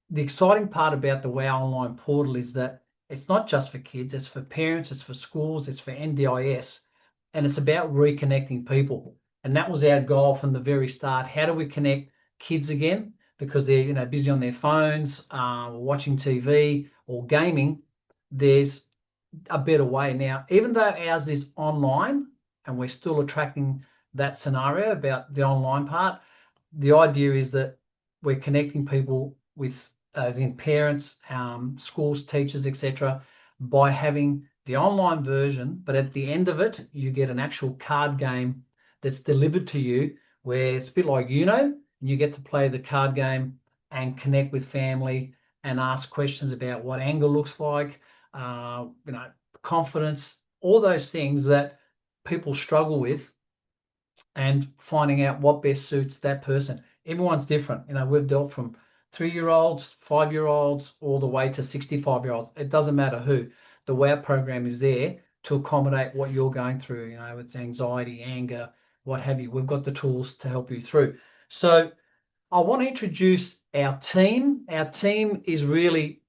the exciting part about the WOW online portal is that it's not just for kids, it's for parents, it's for schools, it's for NDIS, and it's about reconnecting people. And that was our goal from the very start. How do we connect kids again? Because they're busy on their phones, watching TV or gaming. There's a better way. Now, even though ours is online and we're still attracting that scenario about the online part, the idea is that we're connecting people with, as in parents, schools, teachers, etc., by having the online version. But at the end of it, you get an actual card game that's delivered to you, where it's a bit like and you get to play the card game and connect with family and ask questions about what anger looks like, confidence, all those things that people struggle with, and finding out what best suits that person. Everyone's different. We've dealt from 3-year-olds, 5-year-olds, all the way to 65-year-olds. It doesn't matter who. The WOW program is there to accommodate what you're going through. It's anxiety, anger, what have you. We've got the tools to help you through. So I want to introduce our team. Our team is really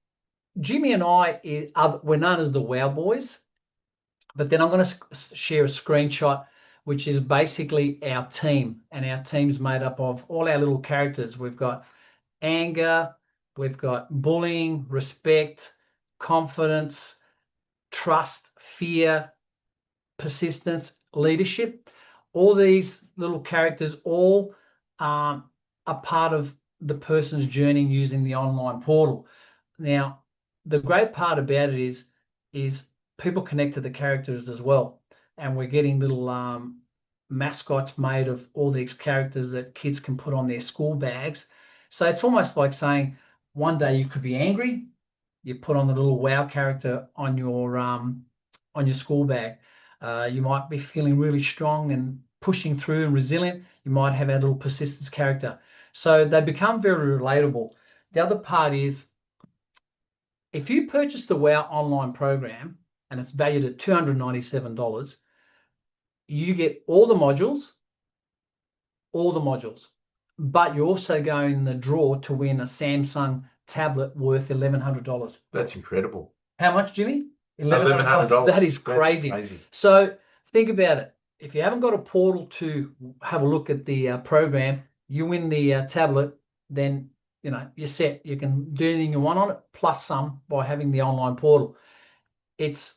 Jimmy and we're known as the WOW Boys, but then I'm going to share a screenshot, which is basically our team, and our team's made up of all our little characters. We've got anger, we've got bullying, respect, confidence, trust, fear, persistence, leadership. All these little characters all are part of the person's journey using the online portal. Now, the great part about it is people connect to the characters as well, and we're getting little mascots made of all these characters that kids can put on their school bags. So it's almost like saying one day you could be angry, you put on the little WOW character on your school bag. You might be feeling really strong and pushing through and resilient. You might have a little persistence character. So they become very relatable. The other part is, if you purchase the WOW online program and it's valued at $297, you get all the modules, but you're also going in the draw to win a Samsung tablet worth $1,100. That's incredible. How much, Jimmy? $1,100. That is crazy. So think about it. If you haven't got a portal to have a look at the program, you win the tablet, then you're set. You can do anything you want on it, plus some, by having the online portal. It's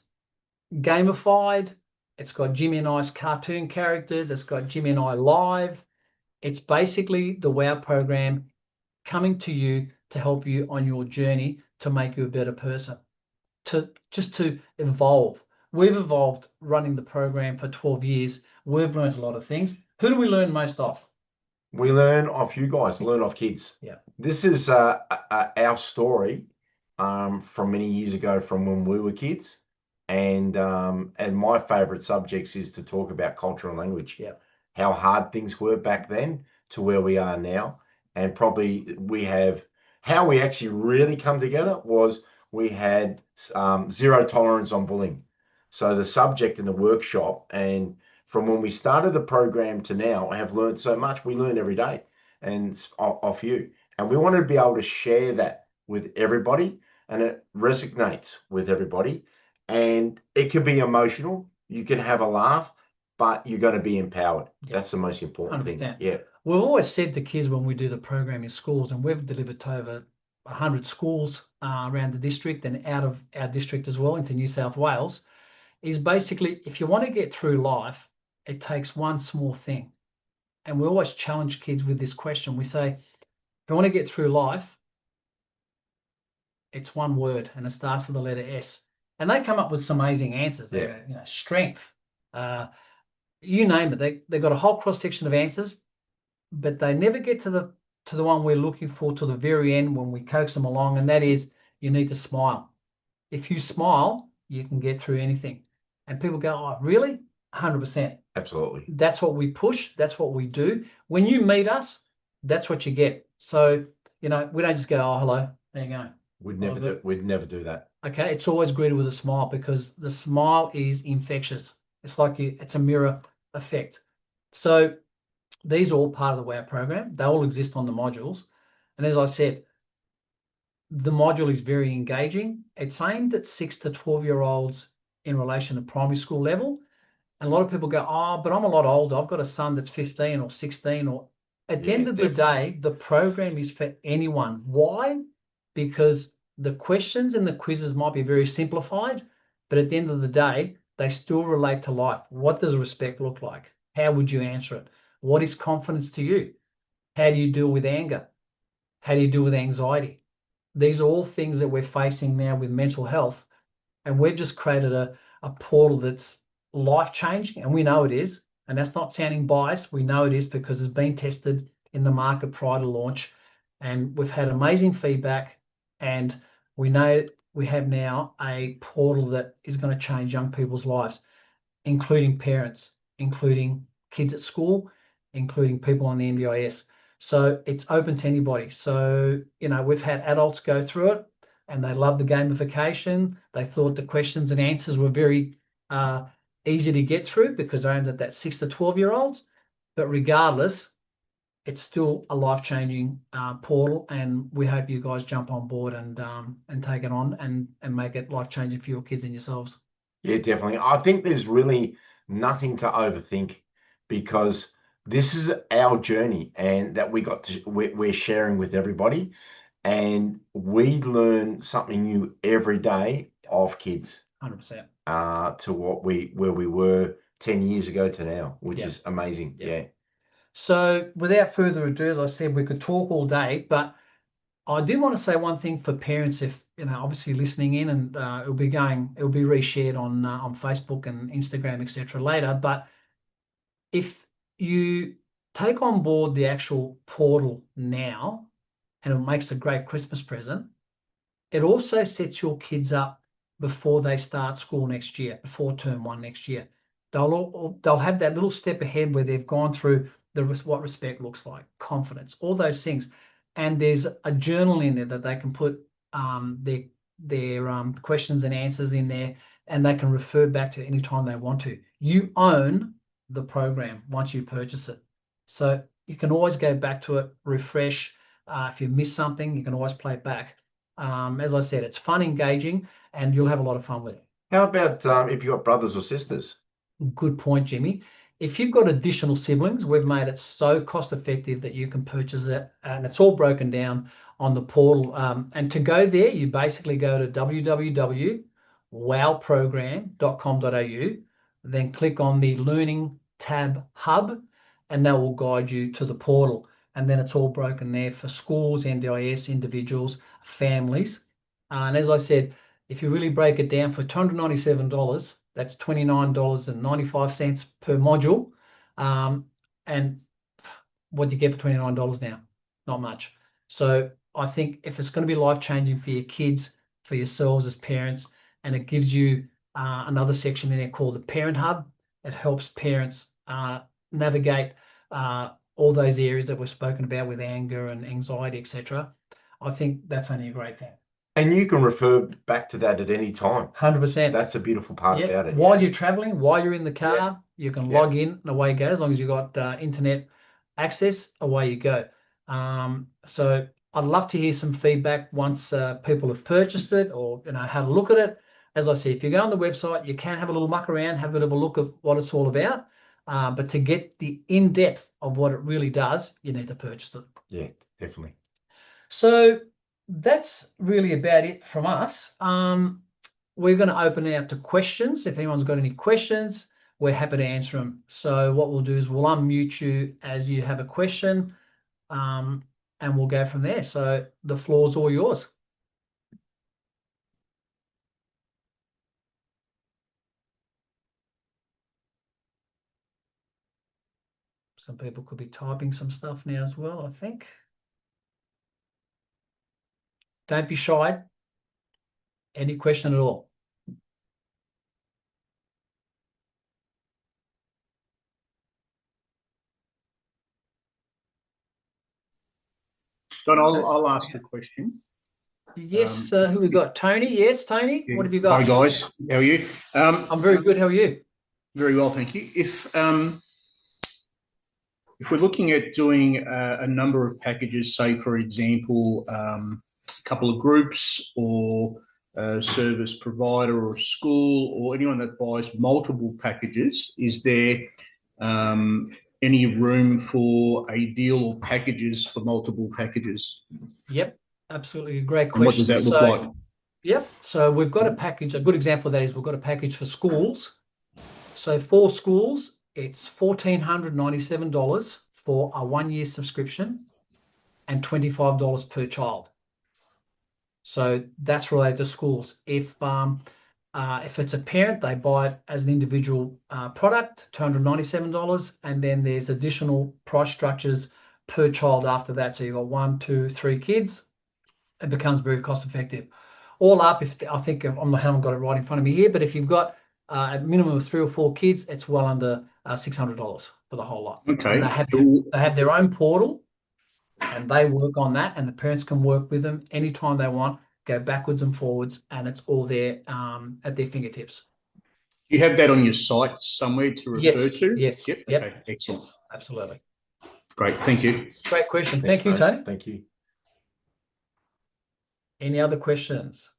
gamified. It's got Jimmy and I's cartoon characters. It's got Jimmy and I live. It's basically the WOW program coming to you to help you on your journey to make you a better person, to evolve. We've evolved running the program for 12 years. We've learned a lot of things. Who do we learn most off? We learn off you guys, learn off kids. Yeah. This is our story from many years ago, from when we were kids. And my favorite subjects is to talk about culture and language. Yeah. How hard things were back then to where we are now. And probably how we actually really come together was we had zero tolerance on bullying. So the subject in the workshop, and from when we started the program to now, I have learned so much. We learn every day and off you. And we wanted to be able to share that with everybody, and it resonates with everybody. And it can be emotional. You can have a laugh, but you're going to be empowered. Yeah. That's the most important 100%. thing. Yeah. We've always said to kids when we do the program in schools, and we've delivered to over 100 schools around the district and out of our district as well into New South Wales, is basically, if you want to get through life, it takes one small thing. And we always challenge kids with this question. We say, if you want to get through life, it's one word, and it starts with the letter S. And they come up with some amazing answers. Yeah. Strength, you name it. They've got a whole cross section of answers, but they never get to the one we're looking for till the very end when we coax them along, and that is, you need to smile. If you smile, you can get through anything. And people go, oh, really? 100%. Absolutely. That's what we push. That's what we do. When you meet us, that's what you get. So, we don't just go, oh, hello, there you go. We'd never do that. Okay, it's always greeted with a smile, because the smile is infectious. It's like it's a mirror effect. So these are all part of the WOW program. They all exist on the modules. And as I said, The module is very engaging. It's aimed at 6 to 12-year-olds in relation to primary school level. And a lot of people go, oh, but I'm a lot older. I've got a son that's 15 or 16. Or at the Yeah, end of the definitely. day, the program is for anyone. Why? Because the questions and the quizzes might be very simplified, but at the end of the day, they still relate to life. What does respect look like? How would you answer it? What is confidence to you? How do you deal with anger? How do you deal with anxiety? These are all things that we're facing now with mental health. And we've just created a portal that's life changing. And we know it is. And that's not sounding biased. We know it is because it's been tested in the market prior to launch. And we've had amazing feedback. And we know we have now a portal that is going to change young people's lives, including parents, including kids at school, including people on the NDIS. So it's open to anybody. So, we've had adults go through it and they love the gamification. They thought the questions and answers were very easy to get through because they're aimed at that 6 to 12-year-olds. But regardless, it's still a life-changing portal, and we hope you guys jump on board and take it on and make it life-changing for your kids and yourselves. Yeah, definitely. I think there's really nothing to overthink because this is our journey and that we're sharing with everybody, and we learn something new every day of kids 100%. to where we were 10 years ago to now, which Yeah. is amazing. Yeah. Yeah. So without further ado, as I said, we could talk all day, but I do want to say one thing for parents, if obviously listening in, and it'll be reshared on Facebook and Instagram, etc. later. But if you take on board the actual portal now, and it makes a great Christmas present, it also sets your kids up before they start school next year, before term one next year. They'll have that little step ahead where they've gone through what respect looks like, confidence, all those things, and there's a journal in there that they can put their questions and answers in there, and they can refer back to any time they want to. You own the program once you purchase it, so you can always go back to it, refresh. If you miss something, you can always play it back. As I said, it's fun, engaging, and you'll have a lot of fun with it. How about if you've got brothers or sisters? Good point, Jimmy. If you've got additional siblings, we've made it so cost effective that you can purchase it, and it's all broken down on the portal. And to go there, you basically go to www.wowprogram.com.au, then click on the Learning tab Hub, and that will guide you to the portal. And then it's all broken there for schools, NDIS, individuals, families. And as I said, if you really break it down, for $297, that's $29.95 per module. And what do you get for $29 now? Not much. So I think if it's going to be life-changing for your kids, for yourselves as parents, and it gives you another section in there called the Parent Hub, it helps parents navigate all those areas that we've spoken about with anger and anxiety, etc. I think that's only a great thing. And you can refer back to that at any time. 100%. That's a beautiful part about it. While you're traveling, while you're in the car, Yeah. you can Yeah. log in and away you go. As long as you've got internet access, away you go. So I'd love to hear some feedback once people have purchased it or had a look at it. As I say, if you go on the website, you can have a little muck around, have a bit of a look at what it's all about. But to get the in-depth of what it really does, you need to purchase it. Yeah, definitely. So that's really about it from us. We're going to open it out to questions. If anyone's got any questions, we're happy to answer them. So what we'll do is we'll unmute you as you have a question, and we'll go from there. So the floor's all yours. Some people could be typing some stuff now as well, I think. Don't be shy. Any question at all? Don, I'll ask a question. Yes, who we got? Tony? Yes, Tony? Yeah. What have you got? Hi, guys. How are you? I'm very good. How are you? Very well, thank you. If we're looking at doing a number of packages, say, for example, couple of groups or a service provider or a school or anyone that buys multiple packages, is there any room for a deal or packages for multiple packages? Yep, absolutely. Great And what does question. that look like? Yep. So we've got a package. A good example of that is we've got a package for schools. So for schools, it's $1,497 for a 1-year subscription and $25 per child. So that's related to schools. If it's a parent, they buy it as an individual product, $297, and then there's additional price structures per child after that. So you've got 1, 2, 3 kids. It becomes very cost effective. All up, if I think I haven't got it right in front of me here, but if you've got a minimum of 3 or 4 kids, it's well under $600 for the whole lot. Okay. And they have their own portal, and they work on that, and the parents can work with them anytime they want, go backwards and forwards, and it's all there at their fingertips. Do you have that on your site somewhere to refer to? Yes. Yep. Yep. Okay. Excellent. Yes, absolutely. Great. Thank you. Great question. Thanks, Thank you, Tony. Thank you. Any other questions?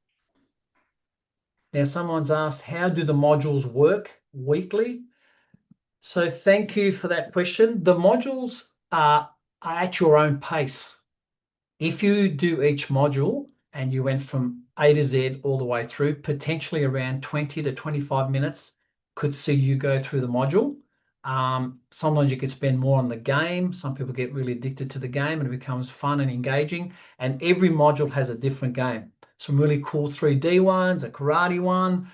Now, someone's asked, how do the modules work weekly? So thank you for that question. The modules are at your own pace. If you do each module and you went from A to Z all the way through, potentially around 20 to 25 minutes could see you go through the module. Sometimes you could spend more on the game. Some people get really addicted to the game and it becomes fun and engaging. And every module has a different game. Some really cool 3D ones, a karate one,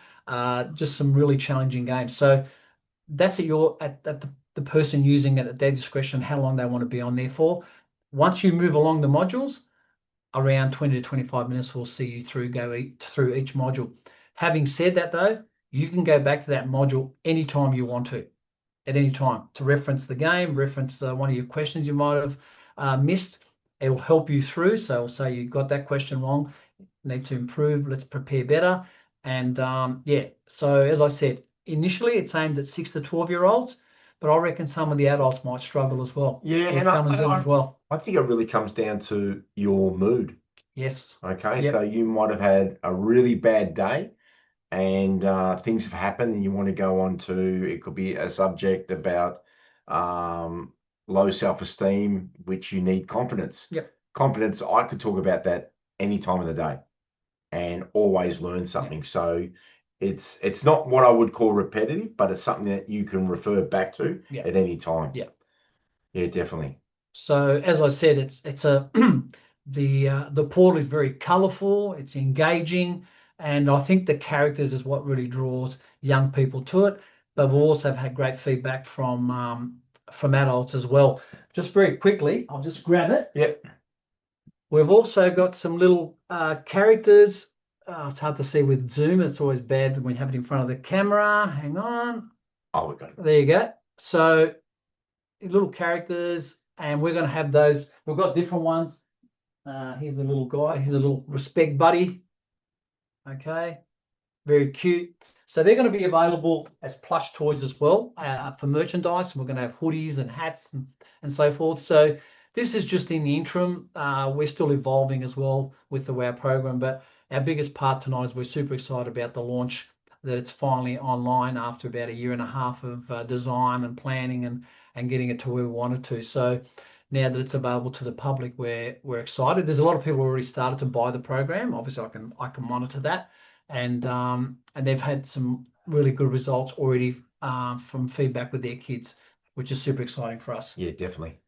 just some really challenging games. So that's at the person using it at their discretion, how long they want to be on there for. Once you move along the modules, around 20 to 25 minutes will see you through through each module. Having said that, though, you can go back to that module anytime you want to, at any time, to reference the game, reference one of your questions you might have missed. It will help you through. So it'll say you got that question wrong, need to improve, let's prepare better. And yeah, so as I said, initially it's aimed at 6 to 12-year-olds, but I reckon some of the adults might struggle as well. Yeah, and I think it really comes down to your mood. Yes. Okay, Yep. so you might have had a really bad day and things have happened and you want to go on to, it could be a subject about low self-esteem, which you need confidence. Yep. Confidence, I could talk about that any time of the day and always learn something. Yep. So it's not what I would call repetitive, but it's something that you can refer back to at any time. Yeah. Yeah, definitely. So as I said, it's a the portal is very colorful, it's engaging, and I think the characters is what really draws young people to it. But we've also had great feedback from adults as well. Just very quickly, I'll just grab it. Yep. We've also got some little characters. It's hard to see with Zoom. It's always bad when you have it in front of the camera. Hang on. Oh, we've got it. There you go. So little characters, and we're going to have those. We've got different ones. Here's a little guy. Here's a little respect buddy. Okay. Very cute. So they're going to be available as plush toys as well for merchandise. And we're going to have hoodies and hats and so forth. So this is just in the interim. We're still evolving as well with the WOW program, but our biggest part tonight is we're super excited about the launch, that it's finally online after about 1.5 years of design and planning and getting it to where we wanted to. So now that it's available to the public, we're excited. There's a lot of people who already started to buy the program. Obviously, I can monitor that, and they've had some really good results already from feedback with their kids, which is super exciting for us. Yeah, definitely.